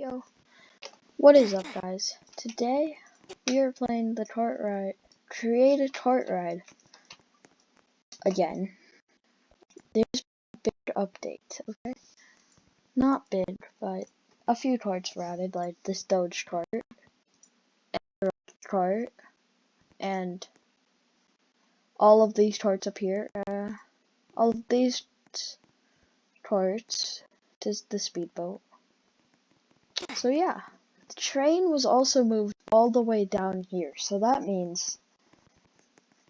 Yo, what is up, guys? Today we are playing the Tart Ride. Create a Tart Ride again. There's a big update, okay? Not big, but a few tarts were added, like this Doge tart, tart, and all of these tarts up here. All of these tarts. Just the speedboat. So yeah. The train was also moved all the way down here, so that means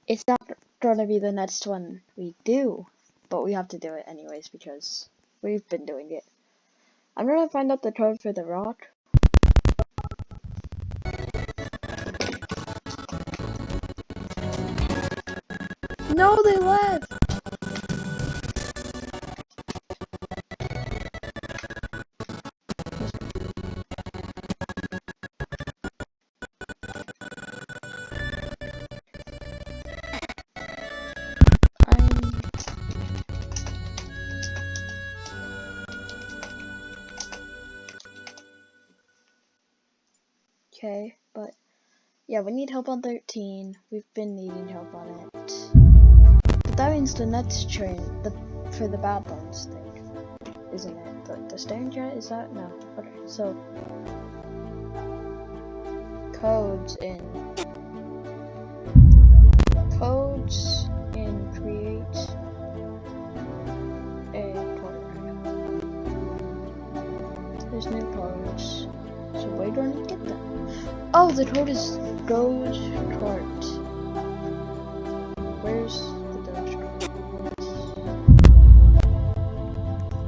it's not gonna be the next one we do, but we have to do it anyways because we've been doing it. I'm gonna find out the code for the rock. No, they left! Okay, but yeah, we need help on 13. We've been needing help on it. But that means the next train, for the Bad Bones thing, isn't it? The Stern Jet, is that? No. Okay, so codes in create a port. There's new codes. So where do I need to get them? Oh, the code is Doge Tart. Where's the Doge Tart?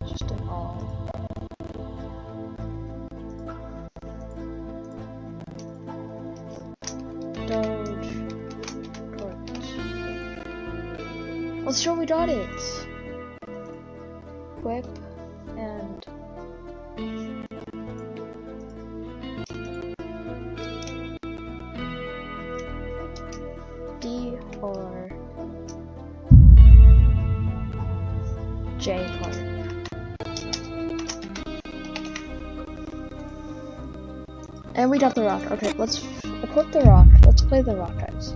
Just an all. Doge Tart. Let's show we got it. Whip and D-R J part. And we got the rock. Okay, let's equip the rock. Let's play the rock, guys.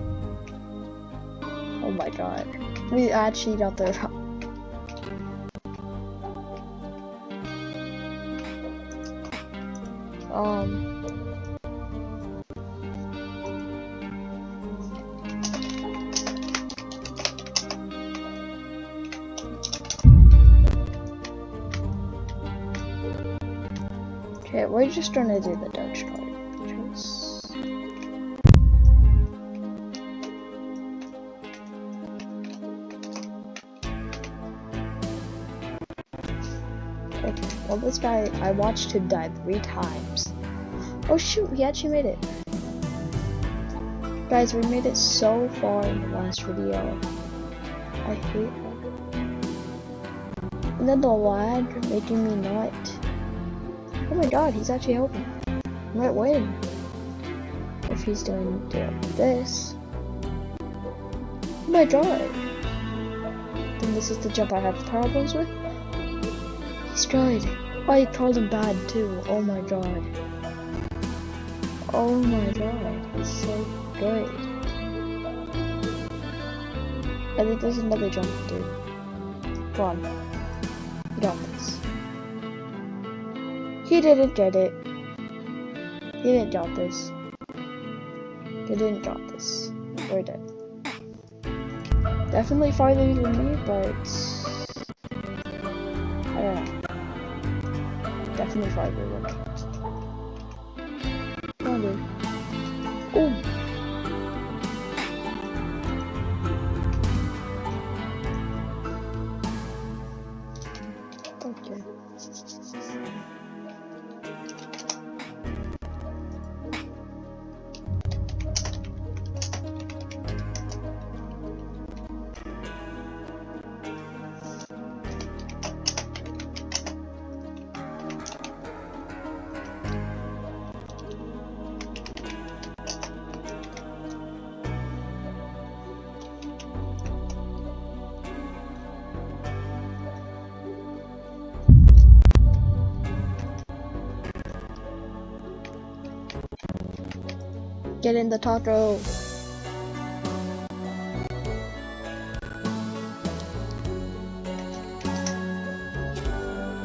Oh my god. We actually got the rock. Okay, we're just gonna do the Doge Tart. Okay, well this guy, I watched him die 3 times. Oh shoot, he actually made it. Guys, we made it so far in the last video. I hate that. And then the lag making me not. Oh my god, he's actually helping. I might win. If he's doing this. Oh my god. Then this is the jump I have problems with. He's tried. Oh, I called him bad too. Oh my god. Oh my god. He's so good. I think there's another jump, dude. Come on. You got this. He didn't get it. He didn't got this. He didn't got this. We're dead. Definitely farther than me, but I don't know. Definitely farther than me. Come on, dude. Ooh. Okay. Get in the taco.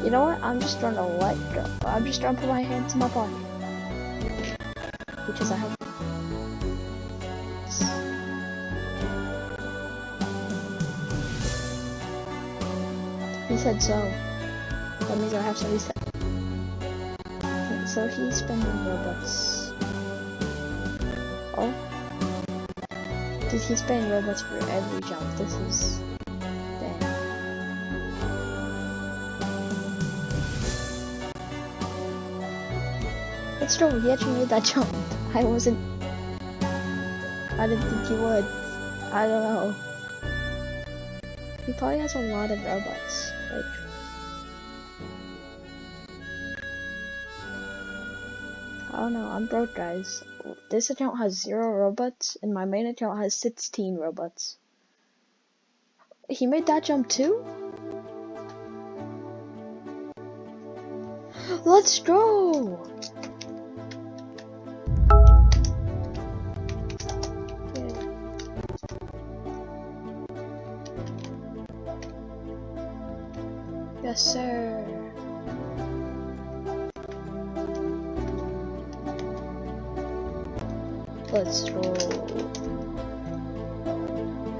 You know what? I'm just gonna let go. I'm just gonna put my hands in my pocket. Because I have. He said so. That means I have to reset. Okay, so he's spending Robux. Oh? Did he spend Robux for every jump? This is... Dang. But still, he actually made that jump. I didn't think he would. I don't know. He probably has a lot of Robux. Like... I don't know, I'm broke, guys. This account has 0 Robux, and my main account has 16 Robux. He made that jump too? Let's go! Yes, sir. Let's go.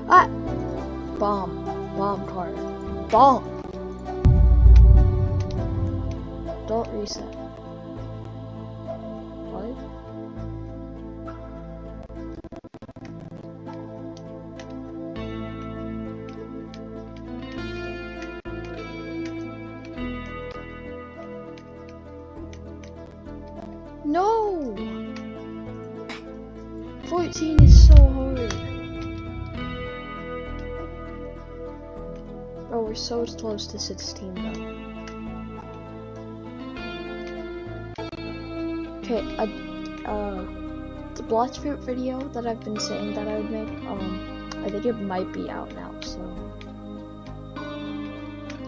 Ah! Bomb. Bomb card. Bomb! Don't reset. What? No! 14 is so hard. Oh, we're so close to 16 though. Okay, the Bloxfruit video that I've been saying that I would make, I think it might be out now, so.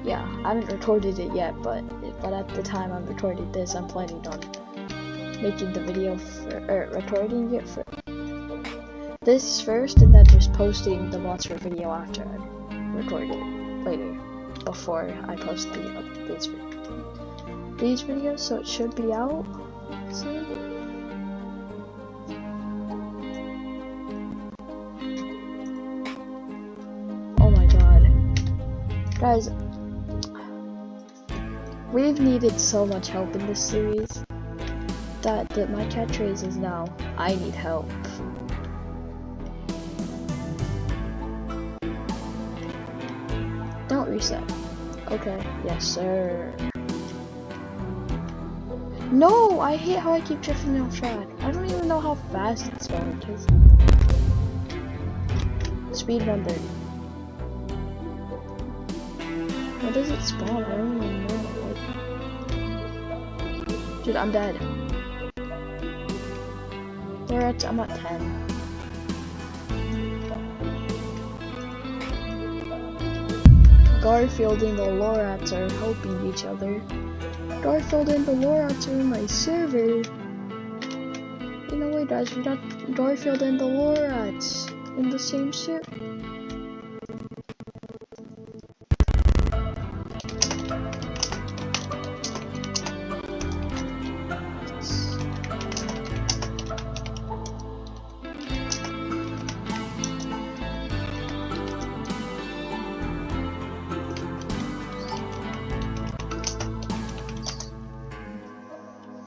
Yeah, I haven't recorded it yet, but at the time I recorded this, I'm planning on making the video recording it for this first, and then just posting the Bloxfruit video after I record it later, before I post these videos, so it should be out soon. Oh my god. Guys, we've needed so much help in this series that my catchphrase is now, I need help. Don't reset. Okay, yes sir. No, I hate how I keep drifting off track. I don't even know how fast it's going to. Speed run 30. What does it spawn? I don't even know. Dude, I'm dead. I'm at 10. Garfield and the Lorax are helping each other. Garfield and the Lorax are in my server. You know what, guys? We got Garfield and the Lorax in the same server.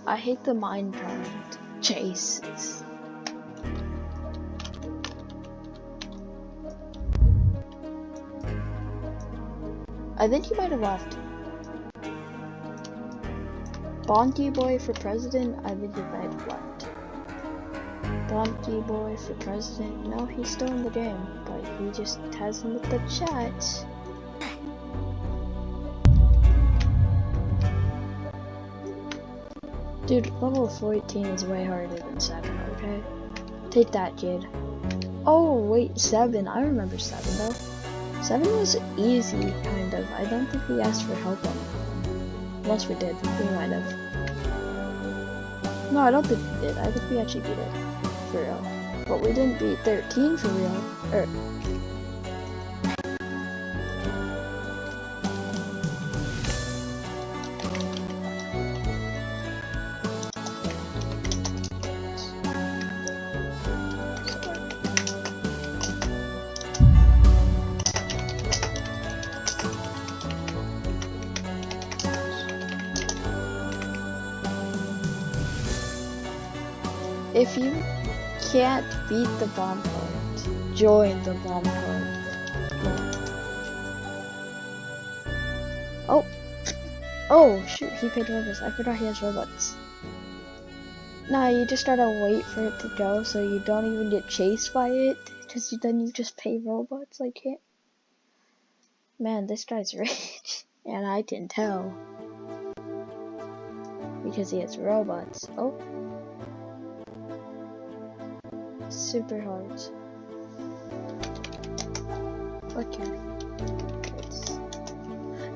I hate the Minecraft chases. I think he might have left. Bonky Boy for president? I think he might have left. Bonky Boy for president? No, he's still in the game, but he just hasn't looked at chat. Dude, level 14 is way harder than 7, okay? Take that, kid. Oh, wait, 7. I remember 7, though. 7 was easy, kind of. I don't think we asked for help on it. Unless we did. We might have. No, I don't think we did. I think we actually beat it. for real. But we didn't beat 13 for real. If you can't beat the bomb part, join the bomb part. Oh shoot, he paid robots. I forgot he has robots. Nah, you just gotta wait for it to go so you don't even get chased by it. Cause then you just pay robots. I can't. Man, this guy's rich. And I can tell. Because he has robots. Oh. Super hard. Okay.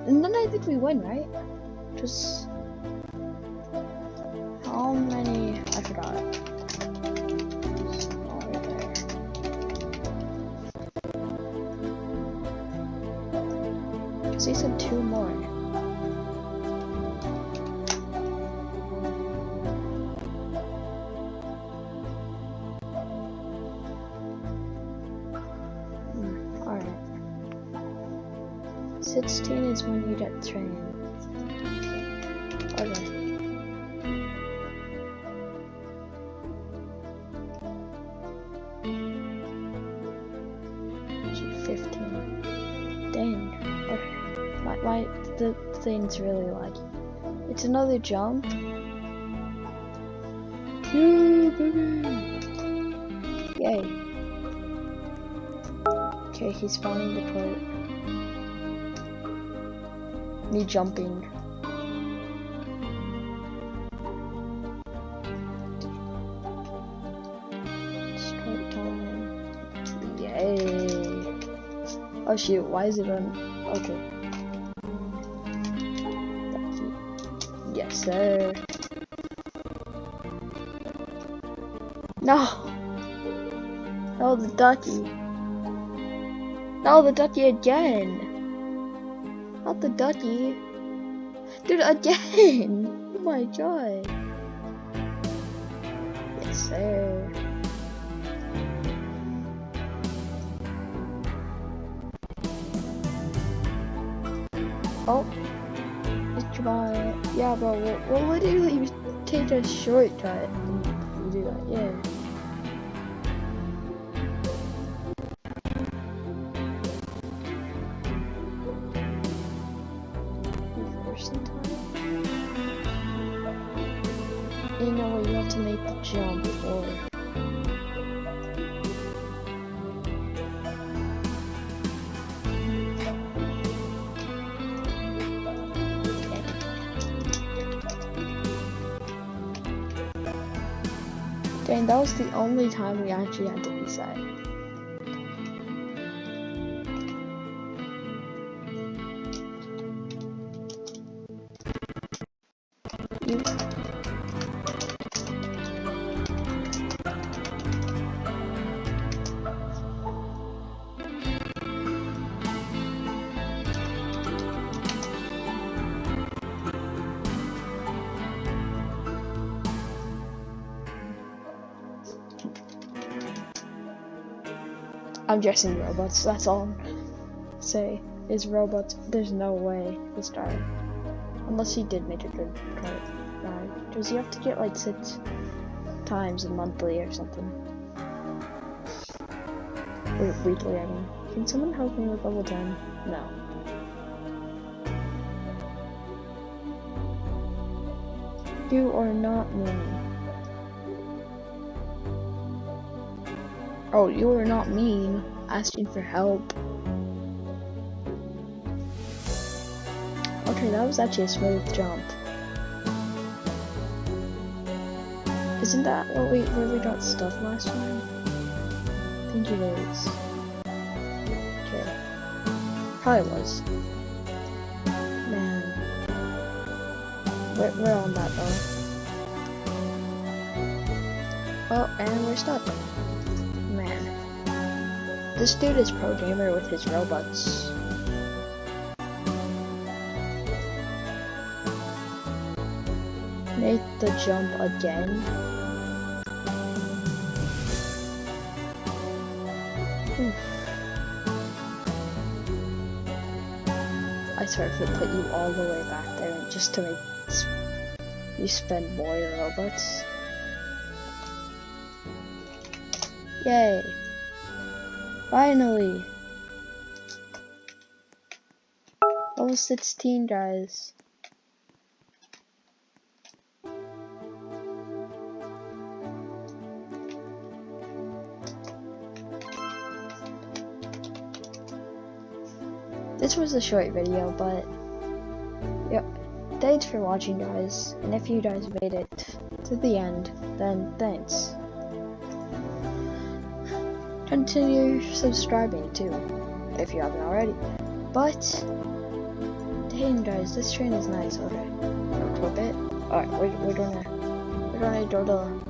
And then I think we win, right? Just how many? I forgot. Oh, right there. So he said 2 more. Alright. 16 is when you get trained. Okay. 15. Dang. Okay. The thing's really laggy. It's another jump. Yay. Okay, he's spawning the part. Me jumping. Start time. Yay. Oh shoot, why is it on? Okay. Yes, sir. No! No, the ducky. No, the ducky again! Not the ducky. Dude, again! Oh my god. Yes, sir. Oh. Goodbye. Yeah, bro, we'll literally take a shortcut and do that, yeah. You know what, you have to make the jump or dang, that was the only time we actually had to reset. I'm guessing robots, that's all I'm say is robots. There's no way this guy, unless he did make a good card. Does he have to get like 6 times a monthly or something? Or weekly, I mean. Can someone help me with level 10? No. You are not mean. Oh, you are not mean. Asking for help. Okay, that was actually a smooth jump. Isn't that what where we got stuff last time? I think it is. Okay. Probably was. Man. We're on that though. Oh, and we're stuck. Man. This dude is pro gamer with his robots. Make the jump again. Oof. I swear if it put you all the way back there just to make you spend more robots. Yay. Finally. Level 16, guys. This was a short video, but yep. Thanks for watching, guys. And if you guys made it to the end, then thanks. Continue subscribing too, if you haven't already. But dang, guys, this train is nice. Okay, equip it. All right, we're gonna go to.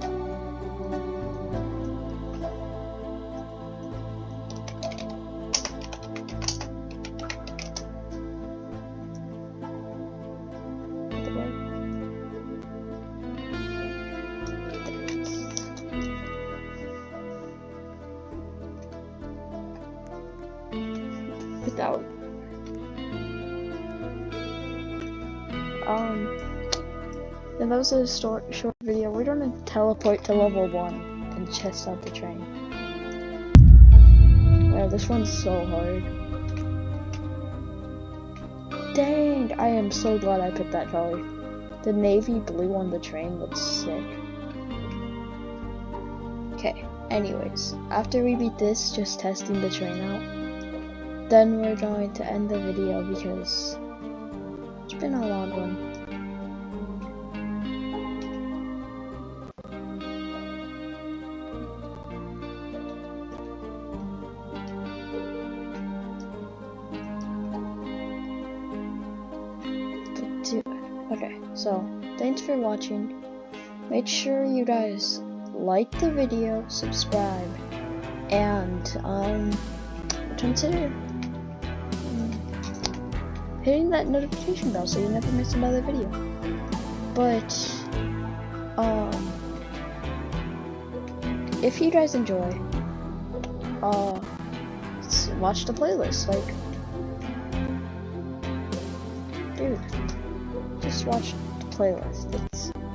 Without and that was a short video. We're gonna teleport to level 1 and test out the train. Wow, this one's so hard. Dang, I am so glad I picked that color. The navy blue on the train looks sick. Okay, anyways, after we beat this, just testing the train out, then we're going to end the video because it's been a long one. Okay, so thanks for watching. Make sure you guys like the video, subscribe, and consider hitting that notification bell so you never miss another video. But if you guys enjoy, watch the playlist. Like, dude, just watch the playlist.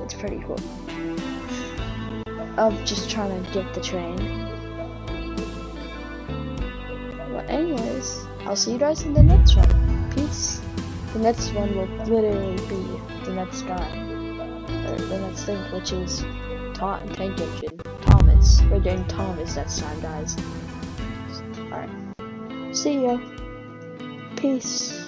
It's pretty cool. Of just trying to get the train. But anyways, I'll see you guys in the next one. Peace. The next one will literally be the next guy, or the next thing, which is Tank Engine. Thomas. We're doing Thomas next time, guys. Alright. See ya. Peace.